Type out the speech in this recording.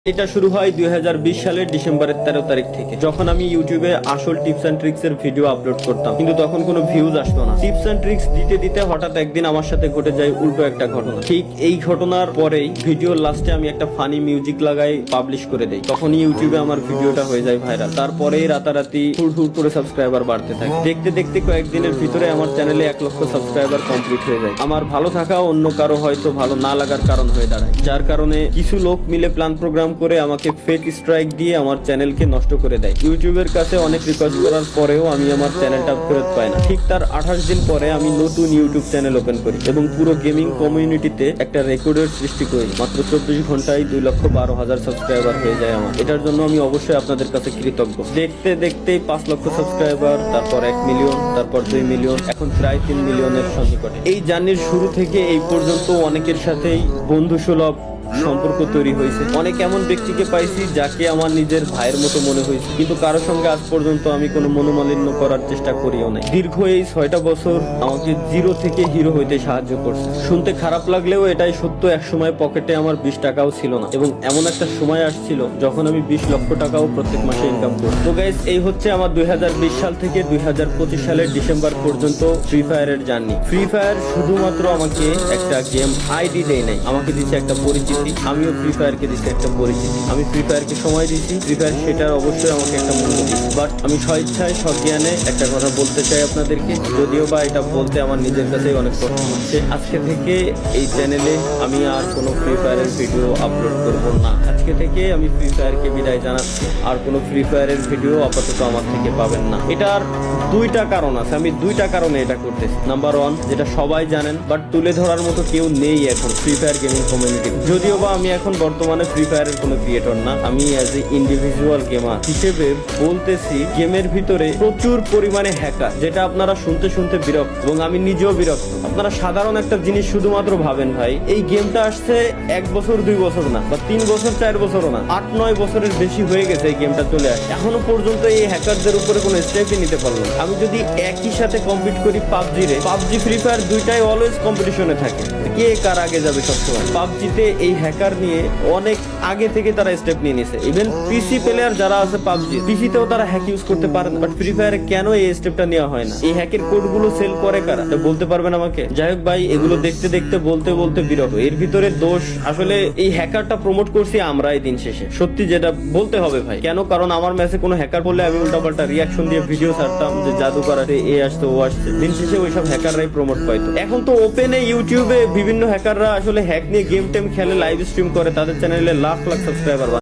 এটা শুরু হয় 2020 সালের ডিসেম্বরের 13 তারিখ থেকে, যখন আমি ইউটিউবে আসল টিপস এন্ড ট্রিক্স এর ভিডিও আপলোড করতাম, কিন্তু তখন কোনো ভিউজ আসতো না। টিপস এন্ড ট্রিক্স দিতে দিতে হঠাৎ একদিন আমার সাথে ঘটে যায় উল্টো একটা ঘটনা। ঠিক এই ঘটনার পরেই ভিডিওর লাস্টে আমি একটা ফানি মিউজিক লাগাই পাবলিশ করে দেই। তখনই ইউটিউবে আমার ভিডিওটা হয়ে যায় ভাইরাল। তারপরেই রাতারাতি হুড় করে সাবস্ক্রাইবার বাড়তে থাকে। দেখতে দেখতে কয়েকদিনের ভিতরে আমার চ্যানেলে 1 লক্ষ সাবস্ক্রাইবার কমপ্লিট হয়ে যায়। আমার ভালো থাকা অন্য কারো হয়তো ভালো না লাগার কারণ হয়ে দাঁড়ায়, যার কারণে কিছু লোক মিলে প্ল্যান প্রোগ্রাম করে আমাকে ফেক স্ট্রাইক দিয়ে আমার চ্যানেলকে নষ্ট করে দেয়। ইউটিউবের কাছে অনেক রিকোয়েস্ট করার পরেও আমি আমার চ্যানেলটা ফেরত পাই না। ঠিক তার 28 দিন পরে আমি নতুন ইউটিউব চ্যানেল ওপেন করি এবং পুরো গেমিং কমিউনিটিতে একটা রেকর্ডের সৃষ্টি করি। মাত্র 24 ঘন্টায় 2,12,000 সাবস্ক্রাইবার হয়ে যায় আমার। এটার জন্য আমি অবশ্যই আপনাদের কাছে কৃতজ্ঞ। দেখতে দেখতেই 5 লক্ষ সাবস্ক্রাইবার, তারপর 1 মিলিয়ন, তারপর 2 মিলিয়ন, এখন প্রায় 3 মিলিয়নের সন্নিকটে। এই জার্নির শুরু থেকে এই পর্যন্ত অনেকের সাথেই বন্ধুসুলভ সম্পর্ক তৈরি হয়েছে। অনেক এমন ব্যক্তিকে পাইছি যাকে আমার নিজের ভাইয়ের মতো মনে হয়েছে, কিন্তু কারোর সঙ্গে আজ পর্যন্ত আমি কোনো মনোমালিন্য করার চেষ্টা করিও নাই। দীর্ঘ এই 6টা বছর আমাকে জিরো থেকে হিরো হইতে সাহায্য করছে। শুনতে খারাপ লাগলেও এটাই সত্য। এক সময় পকেটে আমার 20 টাকাও ছিল না, এবং এমন একটা সময় আসছিল যখন আমি 20 লক্ষ টাকাও প্রত্যেক মাসে ইনকাম করি। তো গাইস, এই হচ্ছে আমার 2020 সাল থেকে 2025 সালের ডিসেম্বর পর্যন্ত ফ্রি ফায়ারের জার্নি। ফ্রি ফায়ার শুধুমাত্র আমাকে একটা গেম আইডি দেয় নাই, আমাকে দিচ্ছে একটা পরিচিতি। আমিও ফ্রি ফায়ারকে দিচ্ছি একটা পরিচিতি। আমি ফ্রি ফায়ারকে সময় দিচ্ছি, ফ্রি ফায়ার সেটার অবশ্যই আমাকে একটা মূল্য দিচ্ছে। বাট আমি স্বেচ্ছায় সজ্ঞানে একটা কথা বলতে চাই আপনাদেরকে, যদিও বা এটা বলতে আমার নিজের কাছেই অনেক কষ্ট হচ্ছে। আজকে থেকে এই চ্যানেলে আমি আর কোনো ফ্রি ফায়ারের ভিডিও আপলোড করব না। আজকে থেকে আমি ফ্রি ফায়ারকে বিদায় জানাচ্ছি। আর কোনো ফ্রি ফায়ারের ভিডিও আপাতত আমার থেকে পাবেন না। এটার 2টা কারণ আছে। আমি 2টা কারণে এটা করতেছি। নাম্বার 1, যেটা সবাই জানেন বাট তুলে ধরার মতো কেউ নেই এখন ফ্রি ফায়ার গেমিং কমিউনিটি। যদিও বা আমি এখন বর্তমানে ফ্রি ফায়ারের কোনো ক্রিয়েটর না, আমি অ্যাজ এ ইন্ডিভিজুয়াল গেমার হিসেবে বলতেছি, গেমের ভিতরে প্রচুর পরিমাণে হ্যাকার, যেটা আপনারা শুনতে শুনতে বিরক্ত, এবং আমি নিজেও বিরক্ত। আপনারা সাধারণ একটা জিনিস শুধুমাত্র ভাবেন, ভাই এই গেমটা আসছে 1 বছর 2 বছর না, বা 3 বছর 4 বছরও না, 8-9 বছরের বেশি হয়ে গেছে এই গেমটা চলে আসে। এখনো পর্যন্ত এই হ্যাকারদের উপরে কোনো স্টেপই নিতে পারলো না। আমি যদি একই সাথে কম্পিট করি পাবজি ফ্রি ফায়ার দুইটাই অলওয়েজ কম্পিটিশনে থাকে, কে কার আগে যাবে সবসময়। পাবজিতে এই হ্যাকার নিয়ে অনেক আগে থেকে তারা স্টেপ নিয়ে নিছে। ইভেন পিসি প্লেয়ার যারা আছে পাবজি, পিসিতেও তারা হ্যাক ইউজ করতে পারে না। বাট ফ্রি ফায়ারে কেন এই স্টেপটা নেওয়া হয় না? এই হ্যাকের কোডগুলো সেল করে কারা, বলতে পারবেন আমাকে? যাই হোক ভাই, এগুলো দেখতে দেখতে বলতে বিরক্ত। এর ভিতরে দোষ আসলে এই হ্যাকারটা প্রমোট করছি আমরাই দিন শেষে, সত্যি যেটা বলতে হবে ভাই। কেন? কারণ আমার ম্যাচে কোনো হ্যাকার বললে আমি উল্টাপাল্টা রিয়াকশন দিয়ে ভিডিও ছাড়তাম যে জাদু করাতে এ আসছে ও আসছে। দিন শেষে ওইসব হ্যাকাররাই প্রমোট পাইতো। এখন তো ওপেনে ইউটিউবে বিভিন্ন হ্যাকাররা আসলে হ্যাক নিয়ে গেম টেম খেলে, লাইভ স্ট্রিম করে, তাদের চ্যানেলে লাখ লাখ সাবস্ক্রাইবার।